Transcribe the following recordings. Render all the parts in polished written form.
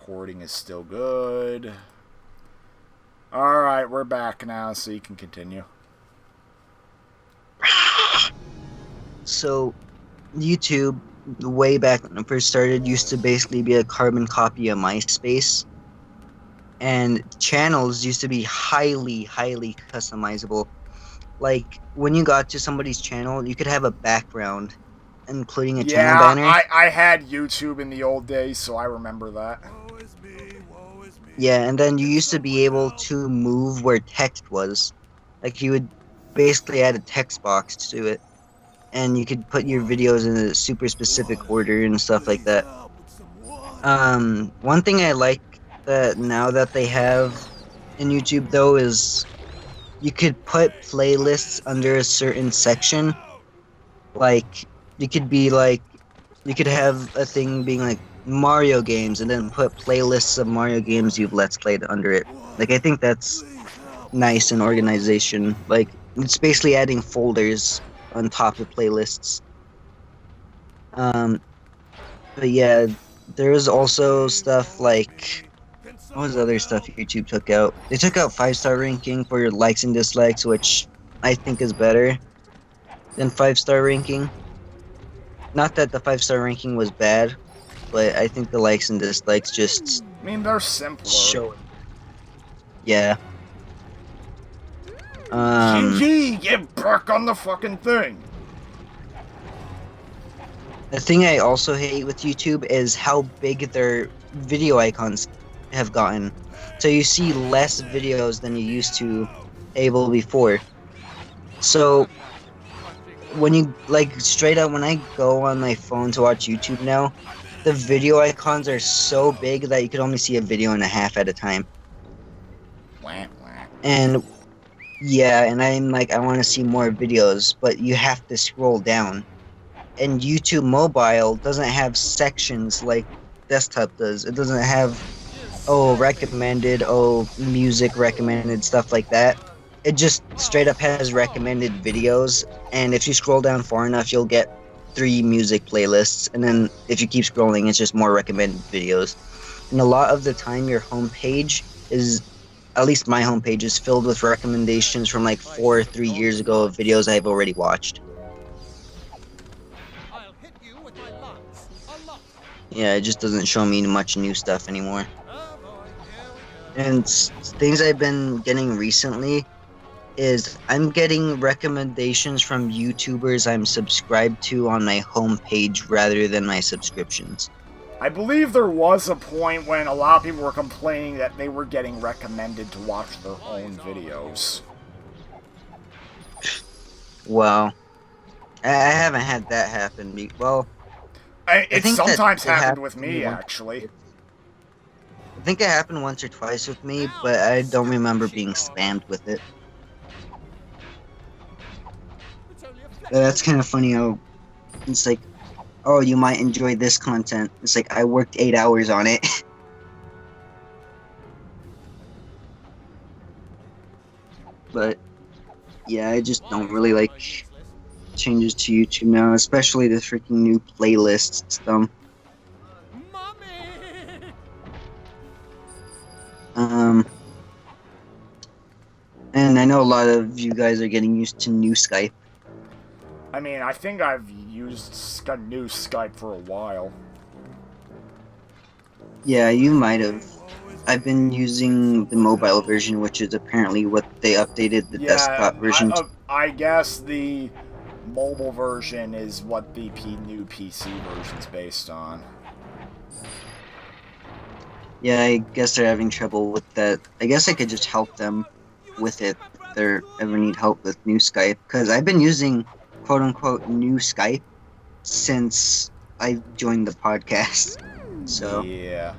recording is still good. Alright, we're back now, so you can continue. So, YouTube, way back when it first started, used to basically be a carbon copy of MySpace. And channels used to be highly, highly customizable. Like, when you got to somebody's channel, you could have a background, including a channel Yeah, banner. I had YouTube in the old days, so I remember that. Yeah, and then you used to be able to move where text was. Like, you would basically add a text box to it. And you could put your videos in a super specific order and stuff like that. One thing I like that now that they have in YouTube though is you could put playlists under a certain section. Like you could be like you could have a thing being like Mario games and then put playlists of Mario games you've let's played under it. Like I think that's nice in organization. Like it's basically adding folders on top of playlists. Um, but yeah, there's also stuff like what was the other stuff YouTube took out? They took out 5-star ranking for your likes and dislikes, which I think is better than 5-star ranking. Not that the 5-star ranking was bad, but I think the likes and dislikes just I mean, they're simpler. show it. Yeah. GG, get back on the fucking thing. The thing I also hate with YouTube is how big their video icons have gotten. So you see less videos than you used to able before. So when you like straight up when I go on my phone to watch YouTube now, the video icons are so big that you could only see a video and a half at a time. And yeah, and I'm like I want to see more videos, but you have to scroll down. And YouTube Mobile doesn't have sections like desktop does. It doesn't have recommended, music recommended, stuff like that. It just straight up has recommended videos, and if you scroll down far enough, you'll get 3 music playlists, and then if you keep scrolling, it's just more recommended videos. And a lot of the time, your homepage is, at least my homepage, is filled with recommendations from like 4 or 3 years ago of videos I've already watched. Yeah, it just doesn't show me much new stuff anymore. And things I've been getting recently is I'm getting recommendations from YouTubers I'm subscribed to on my homepage rather than my subscriptions. I believe there was a point when a lot of people were complaining that they were getting recommended to watch their own videos. Well, I haven't had that happen. Well, it sometimes happened with me, actually. I think it happened once or twice with me, but I don't remember being spammed with it. That's kind of funny how it's like, oh, you might enjoy this content. It's like, I worked 8 hours on it. But, yeah, I just don't really like changes to YouTube now, especially the freaking new playlist stuff. And I know a lot of you guys are getting used to new Skype. I mean, I think I've used new Skype for a while. Yeah, you might have. I've been using the mobile version, which is apparently what they updated the desktop version to. I guess the mobile version is what the new PC version's based on. Yeah, I guess they're having trouble with that. I guess I could just help them with it if they ever need help with new Skype. Because I've been using quote-unquote new Skype since I joined the podcast. So yeah.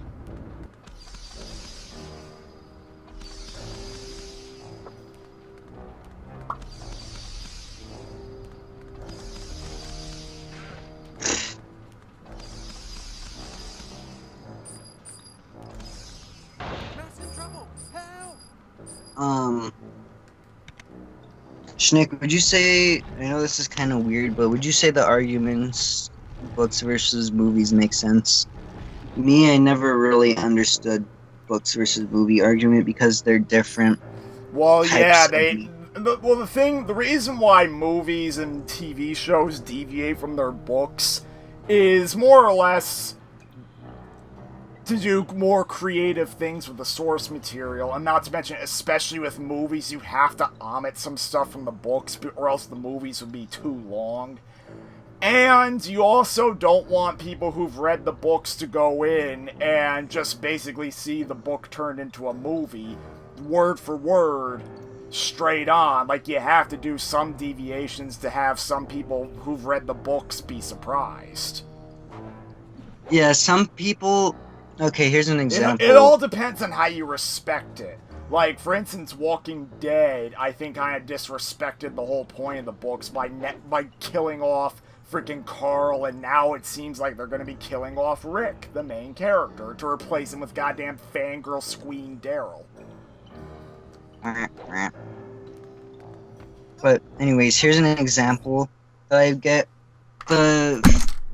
Schnick, would you say, I know this is kind of weird, but would you say the arguments, books versus movies, make sense? Me, I never really understood books versus movie argument because they're different Well, yeah, types of. the reason why movies and TV shows deviate from their books is more or less to do more creative things with the source material, and not to mention, especially with movies, you have to omit some stuff from the books, or else the movies would be too long. And you also don't want people who've read the books to go in and just basically see the book turned into a movie, word for word, straight on. Like, you have to do some deviations to have some people who've read the books be surprised. Yeah, some people. Okay, here's an example. It all depends on how you respect it. Like, for instance, Walking Dead, I think kind of disrespected the whole point of the books by killing off freaking Carl, and now it seems like they're going to be killing off Rick, the main character, to replace him with goddamn fangirl Squeen Daryl. But anyways, here's an example that I get. The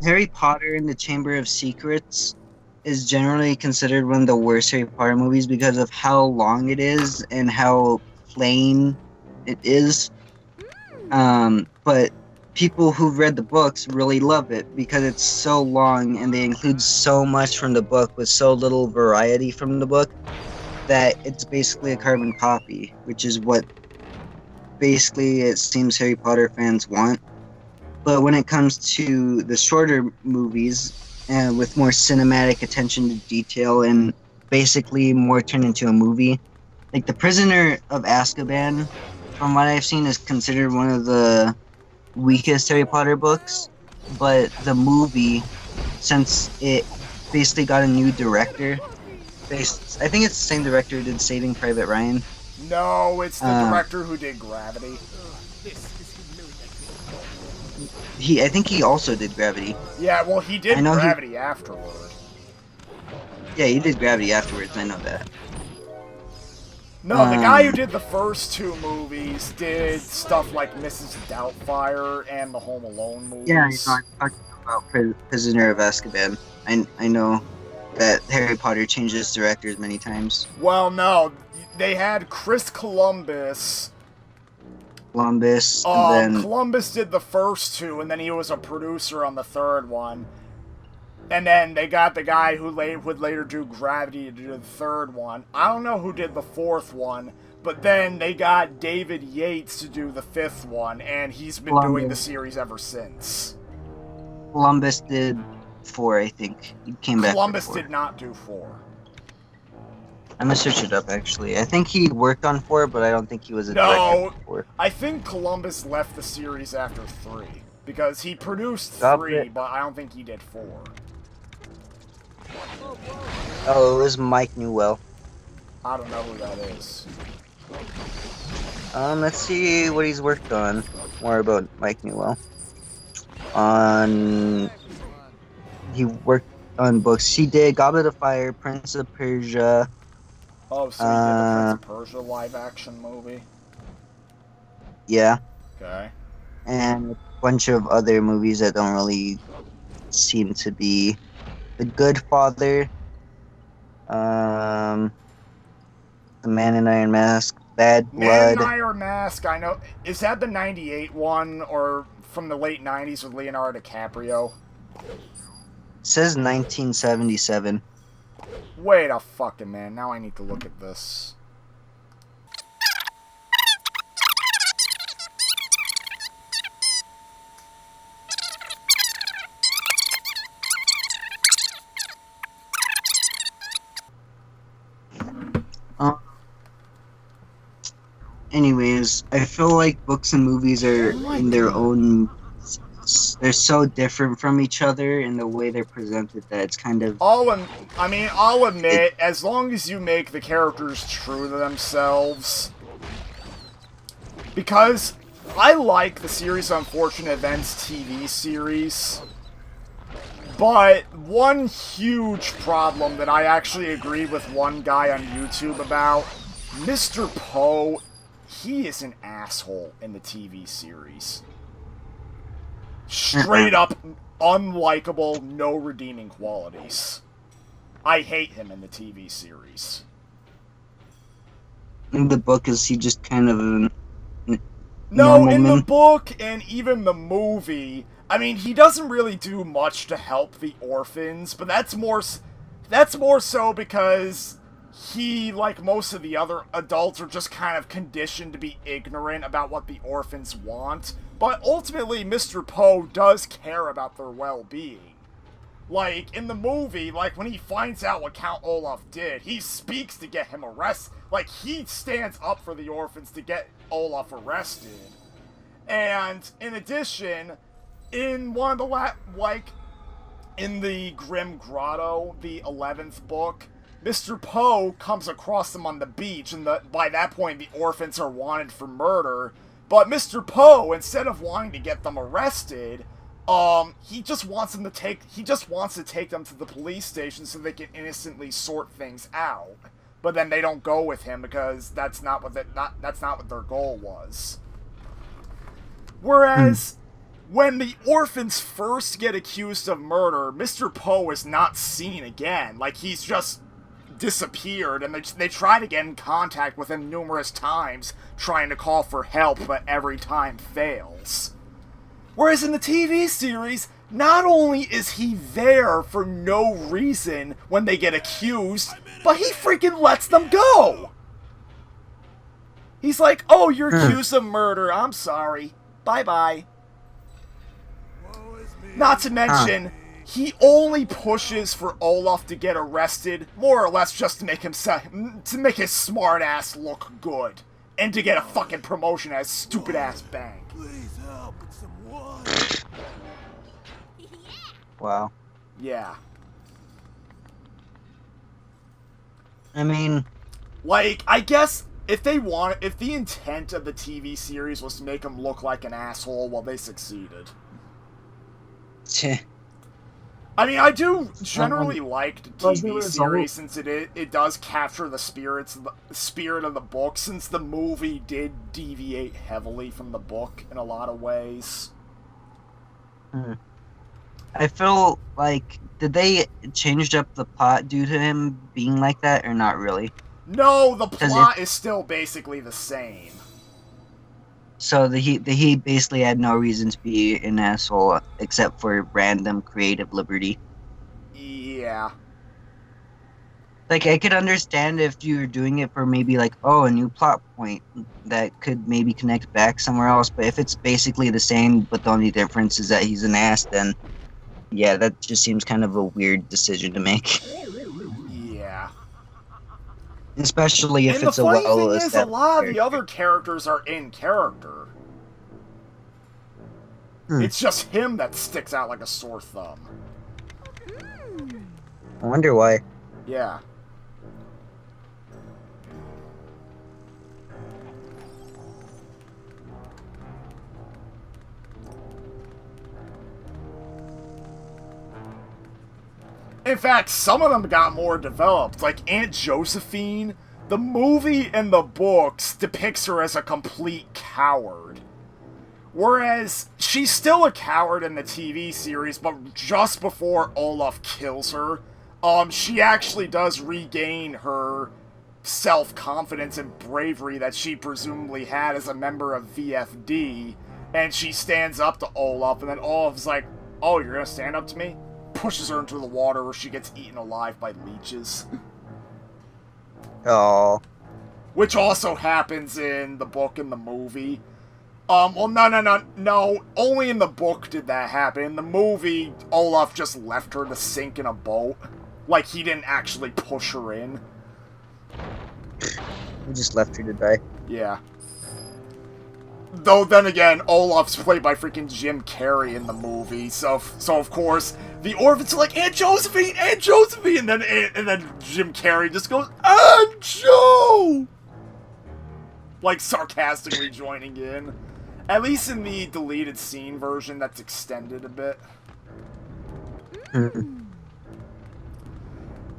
Harry Potter and the Chamber of Secrets is generally considered one of the worst Harry Potter movies because of how long it is and how plain it is. But people who've read the books really love it because it's so long and they include so much from the book with so little variety from the book that it's basically a carbon copy, which is what basically it seems Harry Potter fans want. But when it comes to the shorter movies, with more cinematic attention to detail and basically more turned into a movie, like The Prisoner of Azkaban, from what I've seen, is considered one of the weakest Harry Potter books. But the movie, since it basically got a new director, I think it's the same director who did Saving Private Ryan. No, it's the director who did Gravity. I think he also did Gravity. Yeah, well, he did Gravity afterward. Yeah, he did Gravity afterwards, I know that. No, the guy who did the first two movies did stuff like Mrs. Doubtfire and the Home Alone movies. Yeah, I'm talking about Prisoner of Azkaban. I know that Harry Potter changes directors many times. Well, no, they had Chris Columbus. And then Columbus did the first two, and then he was a producer on the third one. And then they got the guy who would later do Gravity to do the third one. I don't know who did the fourth one, but then they got David Yates to do the fifth one, and he's been doing the series ever since. Columbus did 4, I think. He came back. Columbus did not do 4. I'm gonna search it up, actually. I think he worked on 4, but I don't think he was a director for 4. I think Columbus left the series after 3. Because he produced 3, but I don't think he did 4. Oh, it was Mike Newell. I don't know who that is. Let's see what he's worked on. More about Mike Newell. He worked on books. He did Goblet of Fire, Prince of Persia. Oh, so he did the Prince of Persia live-action movie? Yeah. Okay. And a bunch of other movies that don't really seem to be... The Good Father. The Man in Iron Mask. Bad Blood. Man in Iron Mask, I know. Is that the 98 one, or from the late 90s with Leonardo DiCaprio? It says 1977. Wait a fucking man, now I need to look at this. Anyways, I feel like books and movies are in their own... They're so different from each other in the way they're presented that it's kind of... I'll admit, as long as you make the characters true to themselves... Because I like the series Unfortunate Events TV series... But one huge problem that I actually agreed with one guy on YouTube about... Mr. Poe, he is an asshole in the TV series. Straight up unlikable, no redeeming qualities. I hate him in the TV series. In the book, is he just kind of a No, normal in the man? book and even the movie, I mean, he doesn't really do much to help the orphans, but that's more so because he, like most of the other adults, are just kind of conditioned to be ignorant about what the orphans want. But ultimately, Mr. Poe does care about their well-being. Like, in the movie, like, when he finds out what Count Olaf did, he speaks to get him arrested. Like, he stands up for the orphans to get Olaf arrested. And, in addition, in one of the in the Grim Grotto, the 11th book, Mr. Poe comes across them on the beach, and by that point, the orphans are wanted for murder. But Mr. Poe, instead of wanting to get them arrested, he just wants to take them to the police station so they can innocently sort things out. But then they don't go with him because that's not what their goal was. Whereas, when the orphans first get accused of murder, Mr. Poe is not seen again. Like, he's just disappeared, and they try to get in contact with him numerous times, trying to call for help, but every time fails. Whereas in the TV series, not only is he there for no reason when they get accused, but he freaking lets them go! He's like, oh, you're accused of murder, I'm sorry. Bye-bye. Not to mention, he only pushes for Olaf to get arrested, more or less just to make his smart ass look good. And to get a fucking promotion at his stupid ass bank. Please help with some water. Wow. Yeah. I mean, Like, I guess if the intent of the TV series was to make him look like an asshole, well, they succeeded. I mean, I do generally like the TV series since it does capture the spirit of the book, since the movie did deviate heavily from the book in a lot of ways. I feel like, did they change up the plot due to him being like that, or not really? No, the plot is still basically the same. So he basically had no reason to be an asshole except for random creative liberty. Yeah. Like, I could understand if you were doing it for maybe like, oh, a new plot point that could maybe connect back somewhere else, but if it's basically the same, but the only difference is that he's an ass, then yeah, that just seems kind of a weird decision to make. Yeah. Especially if And it's the a funny thing well-established is, a lot of the character. other characters are in character. It's just him that sticks out like a sore thumb. I wonder why. Yeah. In fact, some of them got more developed. Like Aunt Josephine, the movie and the books depicts her as a complete coward. Whereas, she's still a coward in the TV series, but just before Olaf kills her, she actually does regain her self-confidence and bravery that she presumably had as a member of VFD, and she stands up to Olaf, and then Olaf's like, oh, you're gonna stand up to me? Pushes her into the water where she gets eaten alive by leeches. Oh. Which also happens in the book and the movie. Well, no. Only in the book did that happen. In the movie, Olaf just left her to sink in a boat. Like, he didn't actually push her in. He just left her to die. Yeah. Though, then again, Olaf's played by freaking Jim Carrey in the movie, so of course, the orphans are like, Aunt Josephine! Aunt Josephine! And then Jim Carrey just goes, Aunt Jo! Like, sarcastically joining in. At least in the deleted scene version, that's extended a bit.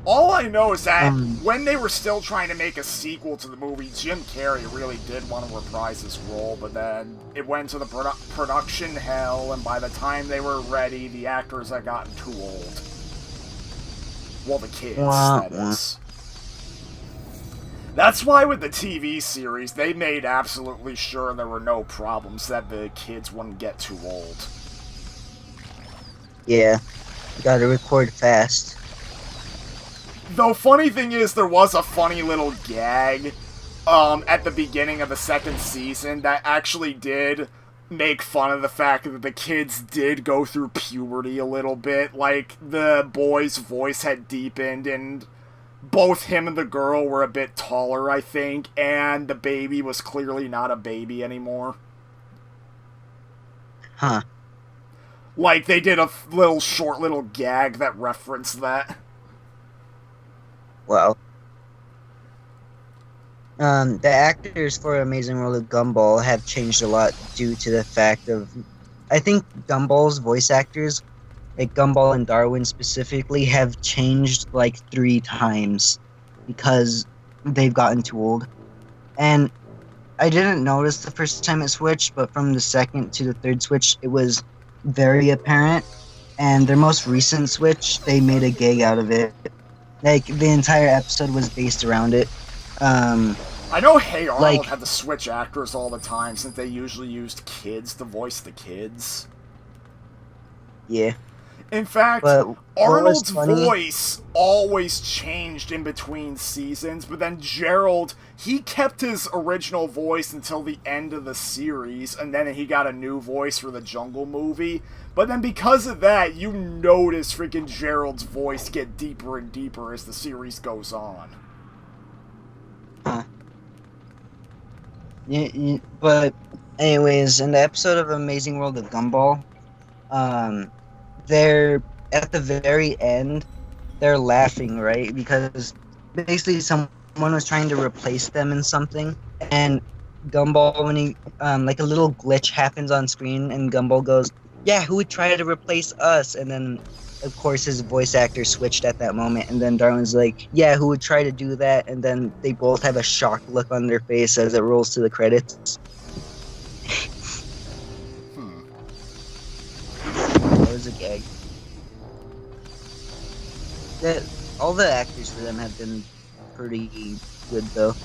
All I know is that when they were still trying to make a sequel to the movie, Jim Carrey really did want to reprise his role, but then it went to the production hell, and by the time they were ready, the actors had gotten too old. Well, the kids, Wah, that wah. is. That's why with the TV series, they made absolutely sure there were no problems, that the kids wouldn't get too old. Yeah, you gotta record fast. Though, funny thing is, there was a funny little gag at the beginning of the second season that actually did make fun of the fact that the kids did go through puberty a little bit. Like, the boy's voice had deepened, and both him and the girl were a bit taller, I think, and the baby was clearly not a baby anymore. Huh. Like, they did a short little gag that referenced that. Wow. The actors for Amazing World of Gumball have changed a lot due to the fact of, I think Gumball's voice actors, like Gumball and Darwin specifically, have changed like 3 times because they've gotten too old. And I didn't notice the first time it switched, but from the second to the third switch, it was very apparent. And their most recent switch, they made a gag out of it. Like, the entire episode was based around it. I know Hey Arnold like- had to switch actors all the time since they usually used kids to voice the kids. Yeah. In fact, But what was Arnold's funny- voice always changed in between seasons, but then Gerald, he kept his original voice until the end of the series, and then he got a new voice for the Jungle movie. But then because of that, you notice freaking Gerald's voice get deeper and deeper as the series goes on. Huh. But anyways, in the episode of Amazing World of Gumball, they're at the very end, they're laughing, right? Because basically someone was trying to replace them in something, and Gumball, when he like a little glitch happens on screen, and Gumball goes, "Yeah, who would try to replace us?" And then, of course, his voice actor switched at that moment, and then Darwin's like, "Yeah, who would try to do that?" And then they both have a shocked look on their face as it rolls to the credits. That was a gag. All the actors for them have been pretty good, though.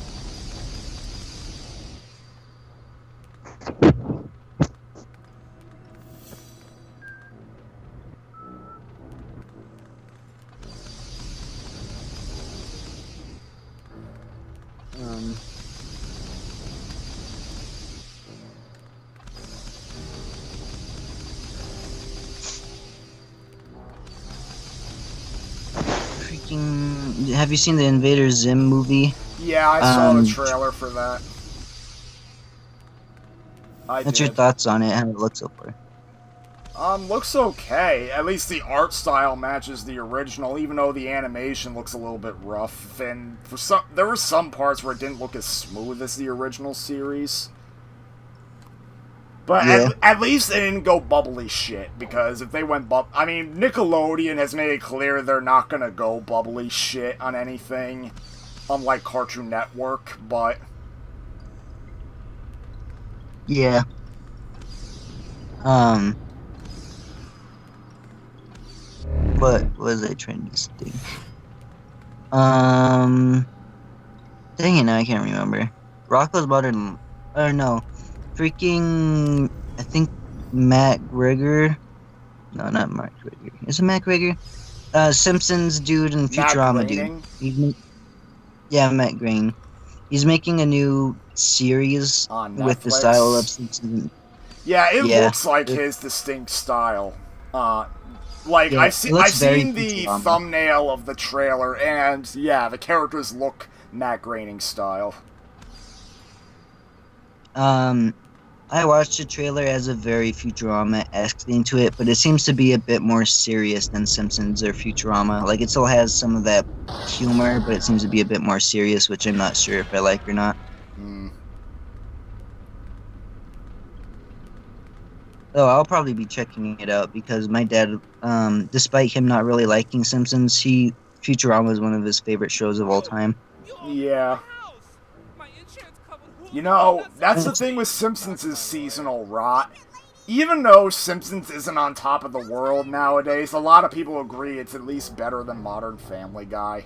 Freaking! Have you seen the Invader Zim movie? Yeah, I saw the trailer for that. What's your thoughts on it? How it looks so far? Looks okay. At least the art style matches the original, even though the animation looks a little bit rough. And there were some parts where it didn't look as smooth as the original series. But Yeah. at least they didn't go bubbly shit, because if they went I mean, Nickelodeon has made it clear they're not gonna go bubbly shit on anything, unlike Cartoon Network, but... Yeah. What was I trying to think? Dang it, now I can't remember. Rocco's Modern... Or no. Freaking... I think Matt Greger... No, not Mark Greger. Is it Matt Greger? Simpsons dude and Futurama dude. Yeah, Matt Groening. He's making a new series On with the Netflix. style of Simpsons. Yeah, it Yeah. looks like his distinct style. Like, Yeah, I've it seen looks very the Futurama. thumbnail of the trailer, and yeah, the characters look Matt Groening style. I watched the trailer as a very Futurama-esque thing to it, but it seems to be a bit more serious than Simpsons or Futurama. Like, it still has some of that humor, but it seems to be a bit more serious, which I'm not sure if I like or not. Oh, I'll probably be checking it out because my dad, despite him not really liking Simpsons, Futurama is one of his favorite shows of all time. Yeah. You know, that's the thing with Simpsons is seasonal rot. Even though Simpsons isn't on top of the world nowadays, a lot of people agree it's at least better than Modern Family Guy.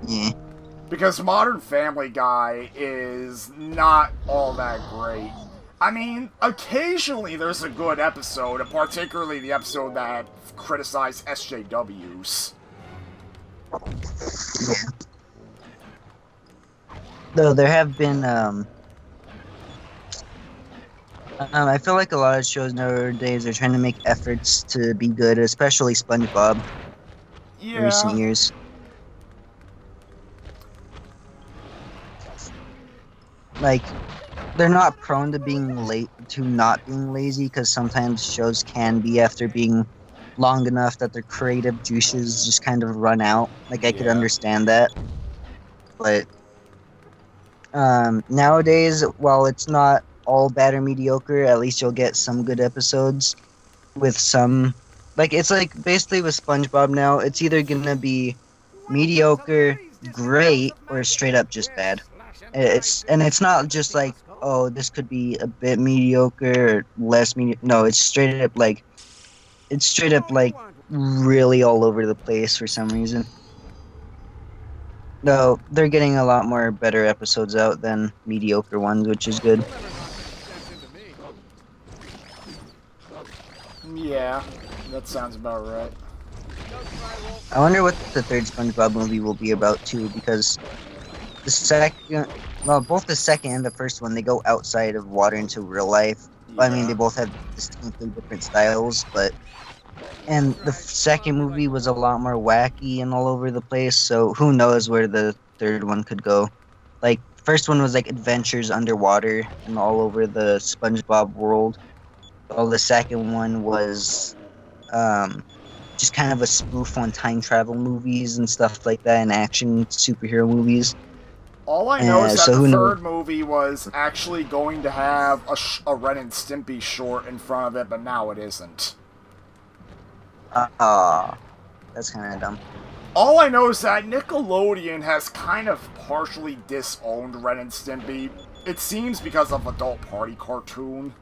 Yeah. Because Modern Family Guy is not all that great. I mean, occasionally there's a good episode, and particularly the episode that criticized SJWs. Yeah. Though there have been, I feel like a lot of shows nowadays are trying to make efforts to be good, especially SpongeBob in recent Yeah. years. Like, they're not prone to being late to not being lazy, because sometimes shows can be after being long enough that their creative juices just kind of run out. Like, I could Yeah. understand that, but nowadays, while it's not all bad or mediocre, at least you'll get some good episodes with some. Like, it's like basically with SpongeBob now, it's either gonna be mediocre, great, or straight up just bad. It's not just like, oh, this could be a bit mediocre or less mediocre. No, it's straight up like really all over the place for some reason. No, they're getting a lot more better episodes out than mediocre ones, which is good. Yeah, that sounds about right. I wonder what the third SpongeBob movie will be about too, because both the second and the first one, they go outside of water into real life. Yeah. I mean, they both have distinctly different styles, and the second movie was a lot more wacky and all over the place. So who knows where the third one could go? Like, first one was like adventures underwater and all over the SpongeBob world. While the second one was just kind of a spoof on time travel movies and stuff like that, and action superhero movies. All I know is that so the who third knows? movie was actually going to have a Ren and Stimpy short in front of it, but now it isn't. That's kind of dumb. All I know is that Nickelodeon has kind of partially disowned Ren and Stimpy. It seems because of Adult Party Cartoon.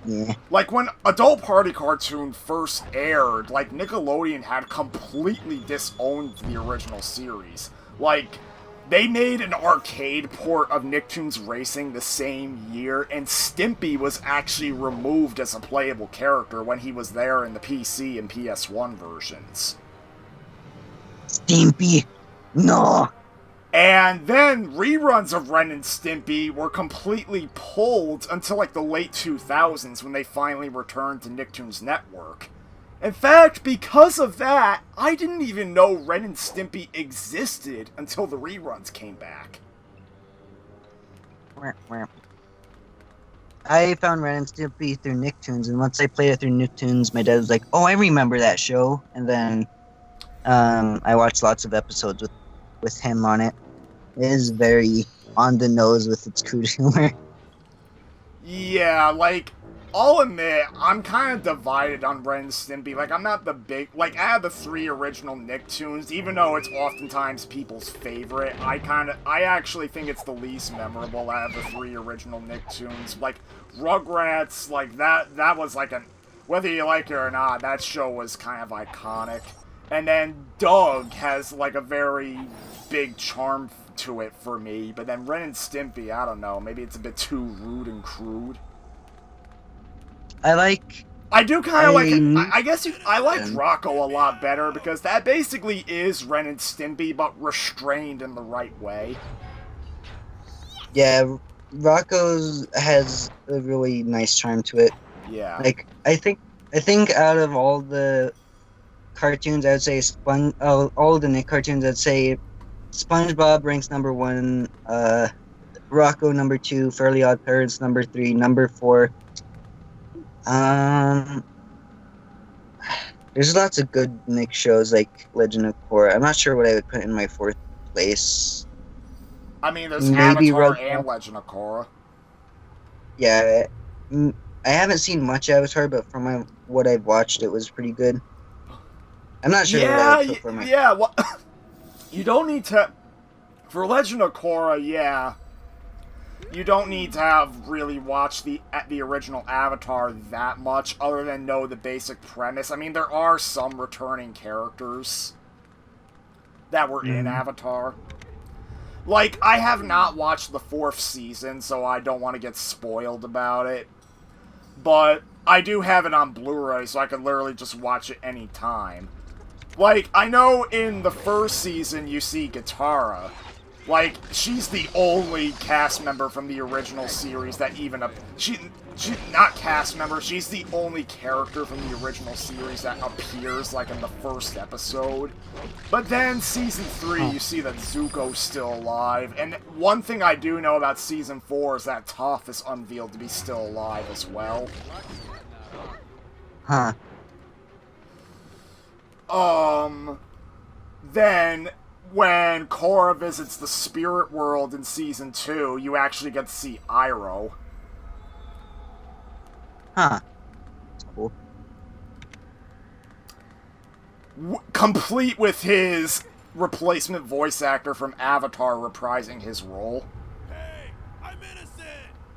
Yeah. Like, when Adult Party Cartoon first aired, like, Nickelodeon had completely disowned the original series. Like, they made an arcade port of Nicktoons Racing the same year, and Stimpy was actually removed as a playable character when he was there in the PC and PS1 versions. Stimpy! No! And then reruns of Ren and Stimpy were completely pulled until like the late 2000s when they finally returned to Nicktoons Network. In fact, because of that, I didn't even know Ren and Stimpy existed until the reruns came back. I found Ren and Stimpy through Nicktoons, and once I played it through Nicktoons, my dad was like, "Oh, I remember that show." And then I watched lots of episodes with him on it. It is very on the nose with its crude humor. Yeah, like, I'll admit, I'm kind of divided on Ren and Stimpy. Like, I'm not the big... Like, out of the three original Nicktoons, even though it's oftentimes people's favorite, I actually think it's the least memorable out of the three original Nicktoons. Like, Rugrats, like, that was like an... Whether you like it or not, that show was kind of iconic. And then Doug has, like, a very big charm to it for me. But then Ren and Stimpy, I don't know, maybe it's a bit too rude and crude. I do kind of like it. I guess I liked Rocco a lot better because that basically is Ren and Stimpy, but restrained in the right way. Yeah, Rocco's has a really nice charm to it. Yeah. Like, I think out of all the cartoons, I would say all the Nick cartoons, I'd say SpongeBob ranks number 1, Rocco number 2, Fairly Odd Parents number 3, number 4. There's lots of good Nick shows like Legend of Korra. I'm not sure what I would put in my 4th place. I mean, there's Maybe Avatar and Legend of Korra. Yeah, I haven't seen much Avatar, but from what I've watched, it was pretty good. I'm not sure what I would put for my... Yeah, well, you don't need to... For Legend of Korra, yeah. You don't need to have really watched the original Avatar that much, other than know the basic premise. I mean, there are some returning characters that were in Avatar. Like, I have not watched the 4th season, so I don't want to get spoiled about it. But I do have it on Blu-ray, so I can literally just watch it anytime. Like, I know in the 1st season you see Katara. Like, she's the only cast member from the original series that even... She's not cast member, she's the only character from the original series that appears, like, in the 1st episode. But then, Season 3, you see that Zuko's still alive. And one thing I do know about Season 4 is that Toph is unveiled to be still alive as well. Huh. Then... when Korra visits the spirit world in Season 2, you actually get to see Iroh. Huh. That's cool. Complete with his replacement voice actor from Avatar reprising his role. Hey, I'm innocent.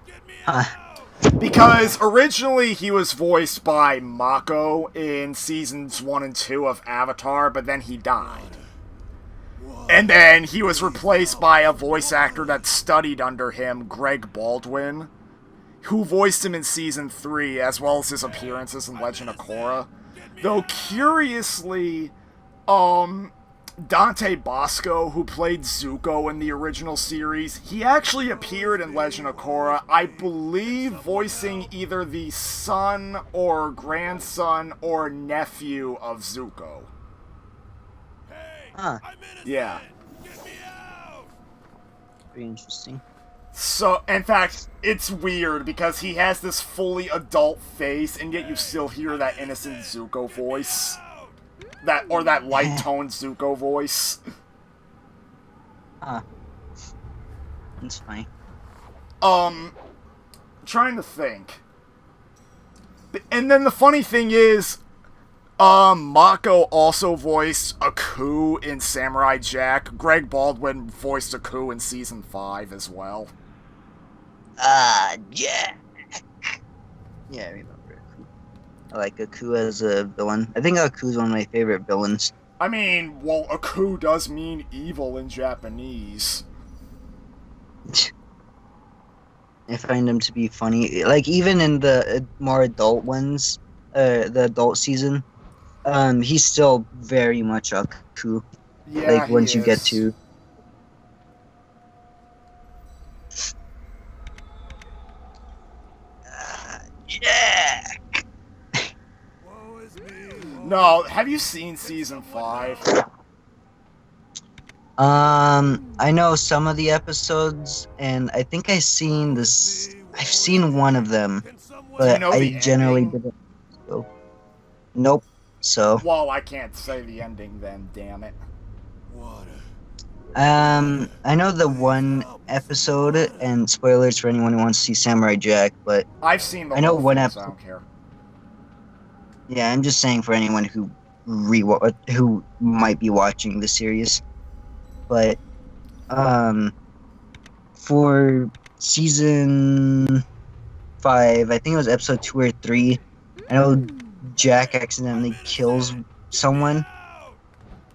Get me Huh. out. Because originally he was voiced by Mako in Seasons 1 and 2 of Avatar, but then he died. And then he was replaced by a voice actor that studied under him, Greg Baldwin, who voiced him in Season 3, as well as his appearances in Legend of Korra. Though, curiously, Dante Bosco, who played Zuko in the original series, he actually appeared in Legend of Korra, I believe voicing either the son or grandson or nephew of Zuko. Huh. Yeah. Pretty interesting. So, in fact, it's weird because he has this fully adult face, and yet you still hear that innocent Zuko voice. That light-toned Zuko voice. Huh. That's funny. Trying to think. And then the funny thing is, Mako also voiced Aku in Samurai Jack. Greg Baldwin voiced Aku in Season 5 as well. Jack! Yeah, I remember Aku. I like Aku as a villain. I think Aku's one of my favorite villains. I mean, well, Aku does mean evil in Japanese. I find him to be funny. Like, even in the more adult ones, the adult season, he's still very much Aku. Yeah, Like, once you get to... Jack! Woe is me. No, have you seen Season 5? I know some of the episodes, and I think I've seen this... I've seen one of them, but you know I the generally ending? didn't... So. Nope. So... Well, I can't say the ending then, damn it. Water. I know the one episode, and spoilers for anyone who wants to see Samurai Jack, but I've seen the I know whole one thing, so I episode. don't care. Yeah, I'm just saying for anyone who who might be watching the series. But for season 5, I think it was episode 2 or 3, I know Jack accidentally kills someone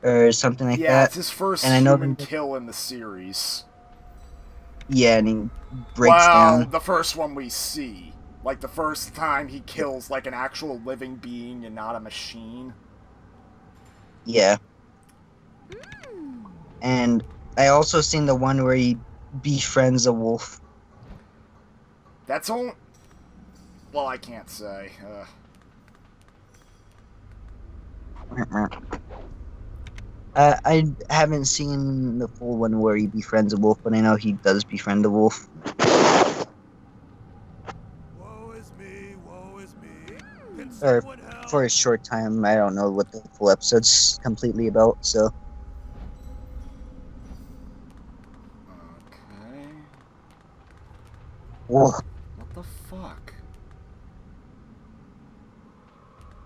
or something like Yeah, that. it's his first And I know human that- kill in the series. Yeah, and he breaks Well, down. the first one we see. Like, the first time he kills, like, an actual living being and not a machine. Yeah. And I also seen the one where he befriends a wolf. That's all... Well, I can't say. I haven't seen the full one where he befriends a wolf, but I know he does befriend a wolf. Woe is me. Woe is me. Can Or someone help? for a short time. I don't know what the full episode's completely about, so. Okay... Whoa. What the fuck?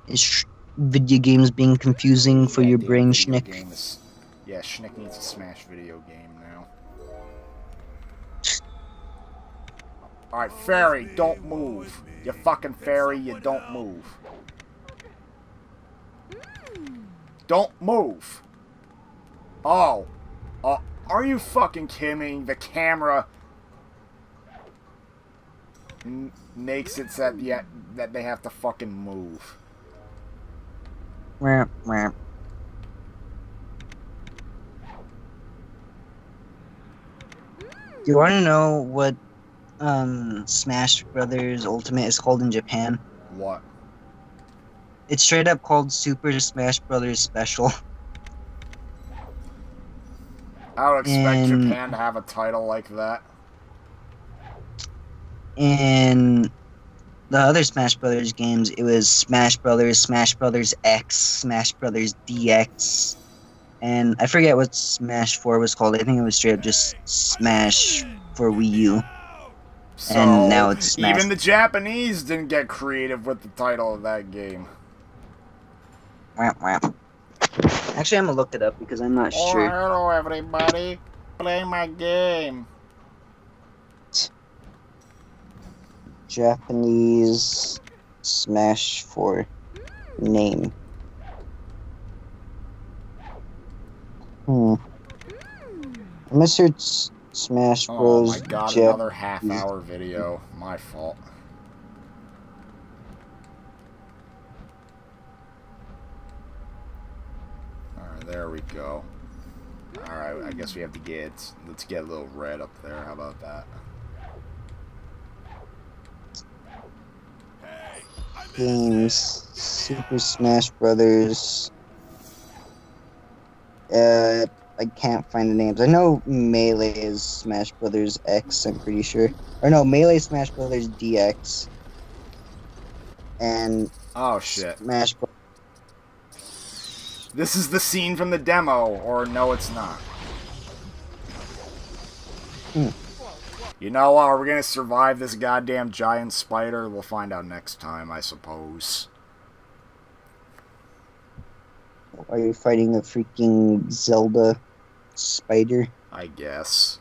Is video games being confusing for Yeah, your damn brain, video Schnick? game is- Yeah, Schnick needs a Smash video game now. Alright, fairy, don't move. You fucking fairy, you don't move. Don't move. Oh. Are you fucking kidding me? The camera makes it so that they have to fucking move. Wah, wah. Do you want to know what Smash Brothers Ultimate is called in Japan? What? It's straight up called Super Smash Brothers Special. I would expect And- Japan to have a title like that. In the other Smash Brothers games, it was Smash Brothers X, Smash Brothers DX, and I forget what Smash 4 was called. I think it was straight up just Smash for Wii U. So, And now it's Smash. even the Japanese didn't get creative with the title of that game. Wah, wah. Actually, I'm gonna look it up because I'm not sure. Hello everybody. Play my game. Japanese Smash 4 name. I search Smash Oh Bros. my god, Jap- another half-hour video. My fault. Alright, there we go. Alright, I guess we have to let's get a little red up there. How about that? Games, Super Smash Brothers. I can't find the names. I know Melee is Smash Brothers X, I'm pretty sure. Or no, Melee Smash Brothers DX. And Oh shit. Smash Bros. This is the scene from the demo, or no it's not. You know what, are we gonna survive this goddamn giant spider? We'll find out next time, I suppose. Are you fighting a freaking Zelda spider? I guess.